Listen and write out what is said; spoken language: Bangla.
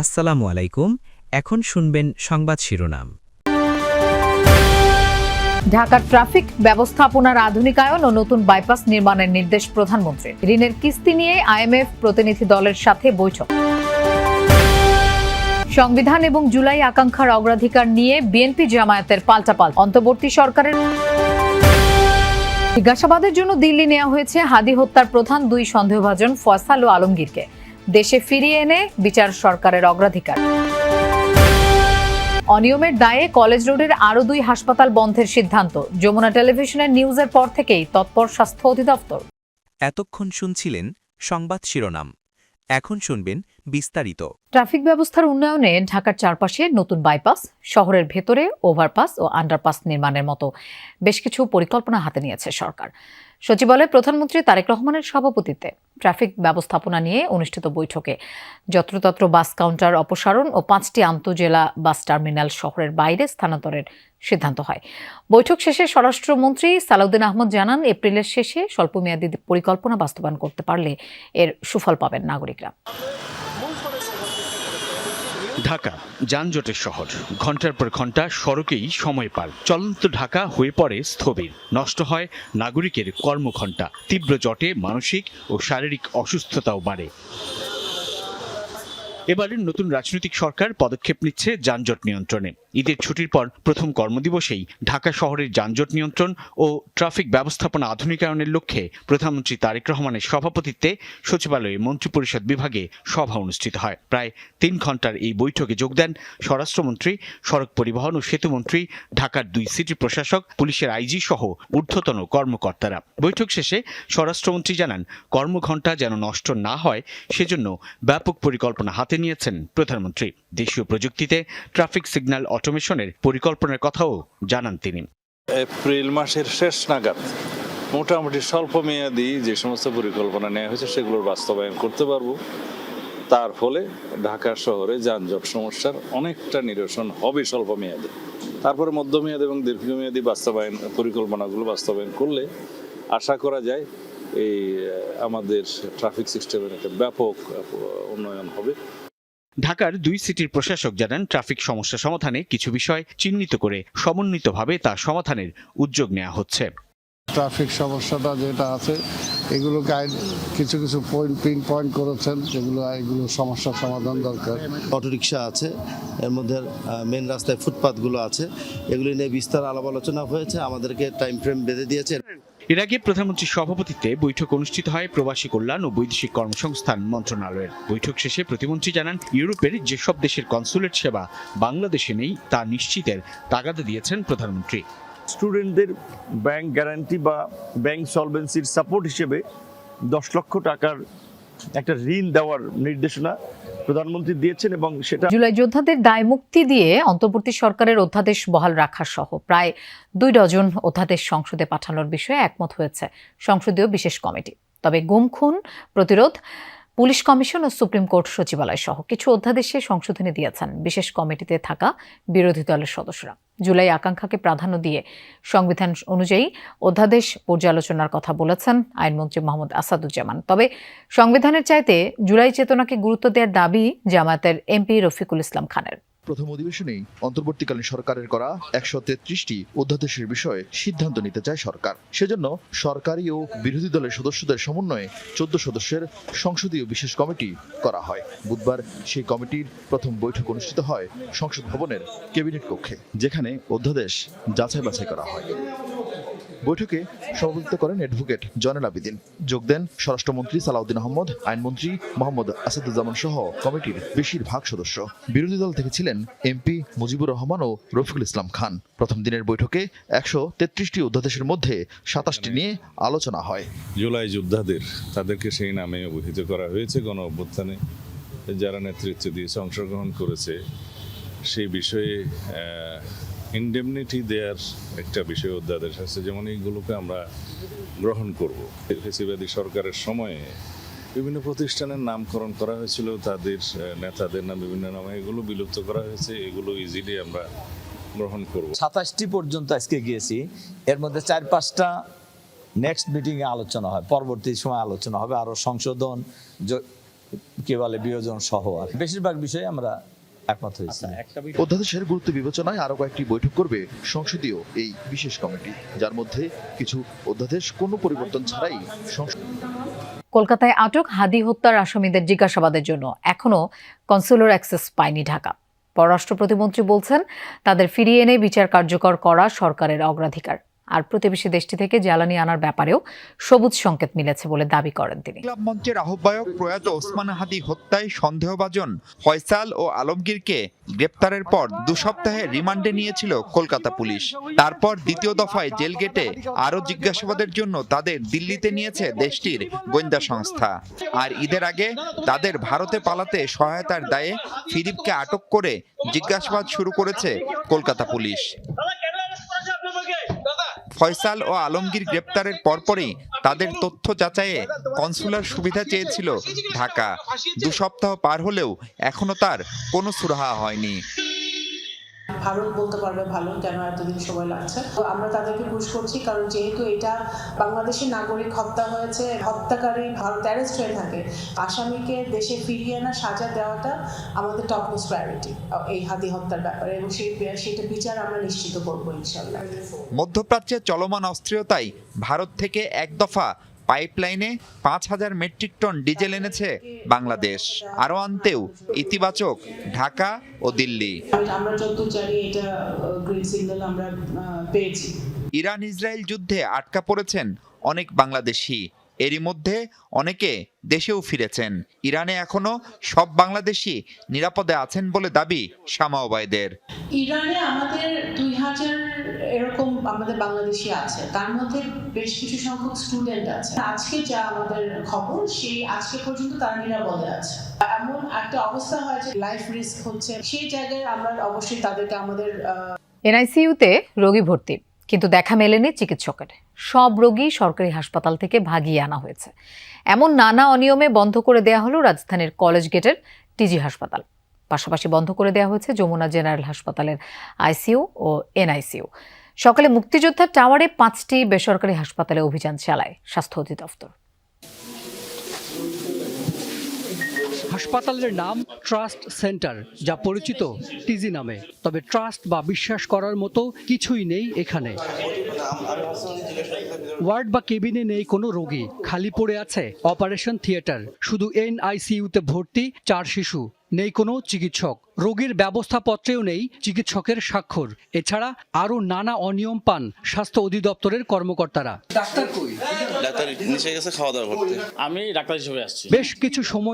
আসসালামু আলাইকুম। এখন শুনবেন সংবাদ শিরোনাম। ঢাকার ট্রাফিক ব্যবস্থাপনার আধুনিকায়ন ও নতুন বাইপাস নির্মাণের নির্দেশ প্রধানমন্ত্রীর। ঋণের কিস্তি নিয়ে আইএমএফ প্রতিনিধি দলের সাথে বৈঠক। সংবিধান এবং জুলাই আকাঙ্ক্ষার অগ্রাধিকার নিয়ে বিএনপি জামায়াতের পাল্টাপাল্টা। অন্তর্বর্তী সরকারের জিজ্ঞাসাবাদের জন্য দিল্লি নেওয়া হয়েছে হাদি হত্যার প্রধান দুই সন্দেহভাজন ফয়সাল ও আলমগীরকে। দেশে ফিরিয়ে এনে বিচার সরকারের অগ্রাধিকার। অনিয়মের দায়ে কলেজ রোডের আরও 2 হাসপাতাল বন্ধের সিদ্ধান্ত। যমুনা টেলিভিশনের নিউজের পর থেকেই তৎপর স্বাস্থ্য অধিদপ্তর। এতক্ষণ শুনছিলেন সংবাদ শিরোনাম। এখন শুনবেন বিস্তারিত। ট্রাফিক ব্যবস্থার উন্নয়নে ঢাকার চারপাশে নতুন বাইপাস, শহরের ভেতরে ওভারপাস ও আন্ডারপাস নির্মাণের মতো বেশ কিছু পরিকল্পনা হাতে নিয়েছে সরকার। সচিবালয়ে প্রধানমন্ত্রী তারেক রহমানের সভাপতিত্বে ট্রাফিক ব্যবস্থাপনা নিয়ে অনুষ্ঠিত বৈঠকে যত্রতত্র বাস কাউন্টার অপসারণ ও 5টি আন্তঃজেলা বাস টার্মিনাল শহরের বাইরে স্থানান্তরের সিদ্ধান্ত হয়। বৈঠক শেষে স্বরাষ্ট্রমন্ত্রী সালাউদ্দিন আহমদ জানান, এপ্রিলের শেষে স্বল্পমেয়াদী পরিকল্পনা বাস্তবায়ন করতে পারলে এর সুফল পাবেন নাগরিকরা। ঢাকা যানজটের শহর, ঘন্টার পর ঘন্টা সড়কেই সময় পার। চলন্ত ঢাকা হয়ে পড়ে স্থবির, নষ্ট হয় নাগরিকের কর্মঘণ্টা। তীব্র জটে মানসিক ও শারীরিক অসুস্থতাও বাড়ে। এবারের নতুন রাজনৈতিক সরকার পদক্ষেপ নিচ্ছে যানজট নিয়ন্ত্রণে। ঈদের ছুটির পর প্রথম কর্মদিবসেই ঢাকা শহরের যানজট নিয়ন্ত্রণ ও ট্রাফিক ব্যবস্থাপনা আধুনিকায়নের লক্ষ্যে প্রধানমন্ত্রী তারেক রহমানের সভাপতিত্বে সচিবালয়ে মন্ত্রিপরিষদ বিভাগে সভা অনুষ্ঠিত হয়। প্রায় 3 ঘন্টার এই বৈঠকে যোগ দেন স্বরাষ্ট্রমন্ত্রী, সড়ক পরিবহন ও সেতুমন্ত্রী, ঢাকার 2 সিটি প্রশাসক, পুলিশের আইজি সহ ঊর্ধ্বতন কর্মকর্তারা। বৈঠক শেষে স্বরাষ্ট্রমন্ত্রী জানান, কর্মঘণ্টা যেন নষ্ট না হয় সেজন্য ব্যাপক পরিকল্পনা হাতে নিয়েছেন প্রধানমন্ত্রী। দেশীয় প্রযুক্তিতে ট্রাফিক সিগন্যাল অটোমেশনের পরিকল্পনার কথাও জানান তিনি। এপ্রিল মাসের শেষ নাগাদ মোটামুটি স্বল্প মেয়াদী যে সমস্ত পরিকল্পনা নেওয়া হয়েছে সেগুলোর বাস্তবায়ন করতে পারবো। তার ফলে ঢাকা শহরে যানজট সমস্যার অনেকটা নিরসন হবে স্বল্প মেয়াদে। তারপরে মধ্যমেয়াদী এবং দীর্ঘমেয়াদী পরিকল্পনাগুলো বাস্তবায়ন করলে আশা করা যায় এই আমাদের ট্রাফিক সিস্টেমের একটা ব্যাপক উন্নয়ন হবে। ঢাকার 2 সিটির প্রশাসক জানান, ট্রাফিক সমস্যা সমাধানে কিছু বিষয় চিহ্নিত করে সমন্বিতভাবে তা সমাধানের উদ্যোগ নেওয়া হচ্ছে। ট্রাফিক সমস্যাটা যেটা আছে এগুলোকে কিছু পয়েন্ট করেছেন, এগুলো সমস্যার সমাধান দরকার। অটোরিকশা আছে, এর মধ্যে মেন রাস্তায় ফুটপাথগুলো আছে, এগুলি নিয়ে বিস্তার আলাপ আলোচনা হয়েছে, আমাদেরকে টাইম ফ্রেম বেঁধে দিয়েছে। এর আগে প্রধানমন্ত্রীর সভাপতিত্বে বৈঠক অনুষ্ঠিত হয় প্রবাসী কল্যাণ ও বৈদেশিক কর্মসংস্থান মন্ত্রণালয়ের। বৈঠক শেষে প্রতিমন্ত্রী জানান, ইউরোপের যেসব দেশের কনসুলেট সেবা বাংলাদেশে নেই তা নিশ্চিতের তাগাদা দিয়েছেন প্রধানমন্ত্রী। স্টুডেন্টদের ব্যাংক গ্যারান্টি বা ব্যাংক সলভেন্সির সাপোর্ট হিসেবে 10 লক্ষ টাকার একটা ঋণ দেওয়ার নির্দেশনা প্রধানমন্ত্রী দিয়েছেন এবং সেটা জুলাই যোদ্ধাদের দায় মুক্তি দিয়ে অন্তর্বর্তী সরকারের অধ্যাদেশ বহাল রাখা সহ প্রায় 2 ডজন অধ্যাদেশ সংসদে পাঠানোর বিষয়ে একমত হয়েছে সংসদীয় বিশেষ কমিটি। তবে গুম খুন প্রতিরোধ, পুলিশ কমিশন ও সুপ্রিম কোর্ট সচিবালয় সহ কিছু অধ্যাদেশে সংশোধনী দিয়েছেন বিশেষ কমিটিতে থাকা বিরোধী দলের সদস্যরা। জুলাই আকাঙ্ক্ষাকে প্রাধান্য দিয়ে সংবিধান অনুযায়ী অধ্যাদেশ পর্যালোচনার কথা বলেছেন আইনমন্ত্রী মোহাম্মদ আসাদুজ্জামান। তবে সংবিধানের চাইতে জুলাই চেতনাকে গুরুত্ব দেওয়ার দাবি জামায়াতের এমপি রফিকুল ইসলাম খানের। প্রথম অধিবেশনেই অন্তর্বর্তীকালীন সরকারের করা 133টি অধ্যাদেশের বিষয়ে সিদ্ধান্ত নিতে চায় সরকার। সেজন্য সরকারি ও বিরোধী দলের সদস্যদের সমন্বয়ে 14 সদস্যের সংসদীয় বিশেষ কমিটি করা হয়। বুধবার সেই কমিটির প্রথম বৈঠক অনুষ্ঠিত হয় সংসদ ভবনের ক্যাবিনেট কক্ষে, যেখানে অধ্যাদেশ যাচাই বাছাই করা হয়। বৈঠকে সভাপতিত্ব করেন অ্যাডভোকেট জয়নুল আবেদিন। যোগ দেন স্বরাষ্ট্রমন্ত্রী সালাউদ্দিন আহমদ, আইনমন্ত্রী মোহাম্মদ আসাদুজ্জামান সহ কমিটির বেশিরভাগ সদস্য। বিরোধী দল থেকে ছিলেন এমপি মুজিবুর রহমান ও রফিকুল ইসলাম খান। প্রথম দিনের বৈঠকে 133টি অধ্যাদেশের মধ্যে 27টি নিয়ে আলোচনা হয়। জুলাই যোদ্ধাদের তাদেরকে সেই নামে অভিহিত করা হয়েছে। গণ অভ্যুত্থানে যারা নেতৃত্ব দিয়েছে, অংশগ্রহণ করেছে, সেই বিষয়ে ইনডেমনিটি দেওয়ার একটা বিষয় অধ্যাদেশ আছে। যেমন এইগুলোকে আমরা গ্রহণ করব। ফ্যাসিবাদী সরকারের সময়ে বিভিন্ন প্রতিষ্ঠানের নামকরণ করা হয়েছিল, তাদের নেতাদের নাম বিভিন্ন নামে, এগুলো বিলুপ্ত করা হয়েছে। এগুলো ইজিলি আমরা গ্রহণ করব। 27টি পর্যন্ত আজকে গিয়েছি, এর মধ্যে 4-5টা নেক্সট মিটিংয়ে আলোচনা হয়, পরবর্তী সময় আলোচনা হবে, আরও সংশোধন কি বলে বিয়োজন সহ আর বেশিরভাগ বিষয়ে আমরা একমত হয়েছি। অধ্যাদেশের গুরুত্ব বিবেচনায় আরও কয়েকটি বৈঠক করবে সংসদীয় এই বিশেষ কমিটি, যার মধ্যে কিছু অধ্যাদেশ কোনো পরিবর্তন ছাড়াই কলকাতায় আটক হাদি হত্যার আসামিদের জিজ্ঞাসাবাদের জন্য এখনো কনসুলার অ্যাক্সেস পায়নি ঢাকা। পররাষ্ট্র প্রতিমন্ত্রী বলছেন, তাদের ফিরিয়ে এনে বিচার কার্যকর করা সরকারের অগ্রাধিকার। আর প্রতিবেশী দেশটি থেকে জ্বালানি আনার ব্যাপারেও সবুজ সংকেত মিলেছে বলে দাবি করেন তিনি। ক্লাব মঞ্চের আহ্বায়ক প্রয়াত ওসমান হাদি হত্যায় সন্দেহভাজন ফয়সাল ও আলমগীরকে গ্রেপ্তারের পর 2 সপ্তাহে রিমান্ডে নিয়েছিল কলকাতা পুলিশ। তারপর দ্বিতীয় দফায় জেল গেটে আরও জিজ্ঞাসাবাদের জন্য তাদের দিল্লিতে নিয়েছে দেশটির গোয়েন্দা সংস্থা। আর ঈদের আগে তাদের ভারতে পালাতে সহায়তার দায়ে ফিলিপকে আটক করে জিজ্ঞাসাবাদ শুরু করেছে কলকাতা পুলিশ। ফয়সাল ও আলমগীর গ্রেপ্তারের পরপরই তাদের তথ্য যাচাইয়ে কনসুলার সুবিধা চেয়েছিল ঢাকা। 2 সপ্তাহ পার হলেও এখনো তার কোনো সুরাহা হয়নি। ভারত বলতে পারবে ভালো কেন এতদিন সময় লাগছে। তো আমরা তাদেরকে পুশ করছি, কারণ যেহেতু এটা বাংলাদেশের নাগরিক হত্যা হয়েছে, হত্যাকারী ভারত অ্যারেস্ট হয়ে থাকে, আসামিকে দেশে ফিরিয়ে আনা সাজা দেওয়াটা আমাদের টপ মোস্ট প্রায়োরিটি এই হাদি হত্যার ব্যাপারে, এবং সেটা বিচার আমরা নিশ্চিত করবো ইনশাআল্লাহ। মধ্যপ্রাচ্যে চলমান অস্থিরতায় ভারত থেকে এক দফা পাইপলাইনে 5000 মেট্রিক টন ডিজেল এনেছে বাংলাদেশ। আরও আনতেও ইতিবাচক ঢাকা ও দিল্লি। আমরা যতদূর জানি এটা গ্রিন সিগন্যাল আমরা পেয়েছি। ইরান ইসরায়েল যুদ্ধে আটকা পড়েছেন অনেক বাংলাদেশি, এরই মধ্যে অনেকে দেশেও ফিরেছেন। ইরানে এখনো সব বাংলাদেশি নিরাপদে আছেন বলে দাবি শামা ওবায়দের। ইরানে আমাদের 2000 এরকম আমাদের বাংলাদেশি আছে, তার মধ্যে বেশ কিছু সংখ্যক স্টুডেন্ট আছে। আজকে যা আমাদের খবর, সেই আজকে পর্যন্ত তারা নিরাপদে আছে। এমন একটা অবস্থা হয় যে লাইফ রিস্ক হচ্ছে, সেই জায়গায় আমরা অবশ্যই তাদেরকে আমাদের এনআইসিইউতে রোগী ভর্তি, কিন্তু দেখা মেলেনি চিকিৎসকের। সব রোগী সরকারি হাসপাতাল থেকে ভাগিয়ে আনা হয়েছে। এমন নানা অনিয়মে বন্ধ করে দেয়া হলো রাজধানীর কলেজ গেটের টিজি হাসপাতাল। পাশাপাশি বন্ধ করে দেওয়া হয়েছে যমুনা জেনারেল হাসপাতালের আইসিইউ ও এনআইসিইউ। সকালে মুক্তিযোদ্ধার টাওয়ারে 5টি বেসরকারি হাসপাতালে অভিযান চালায় স্বাস্থ্য অধিদপ্তর। হাসপাতালের নাম ট্রাস্ট সেন্টার, যা পরিচিত টিজি নামে। তবে ট্রাস্ট বা বিশ্বাস করার মতো কিছুই নেই এখানে। ওয়ার্ড বা কেবিনে নেই কোনো রোগী, খালি পড়ে আছে অপারেশন থিয়েটার। শুধু এনআইসিইউতে ভর্তি 4 শিশু। নেই কোনো চিকিৎসক, রোগীর ব্যবস্থাপত্রেও নেই চিকিৎসকের স্বাক্ষর। এছাড়া আরও নানা অনিয়ম পান স্বাস্থ্য অধিদপ্তরের কর্মকর্তারা। ডাক্তার কই? ডাক্তার নিচে গেছে খাওয়া দাওয়া করতে। আমি ডাক্তার হিসেবে আসছি। বেশ কিছু সময়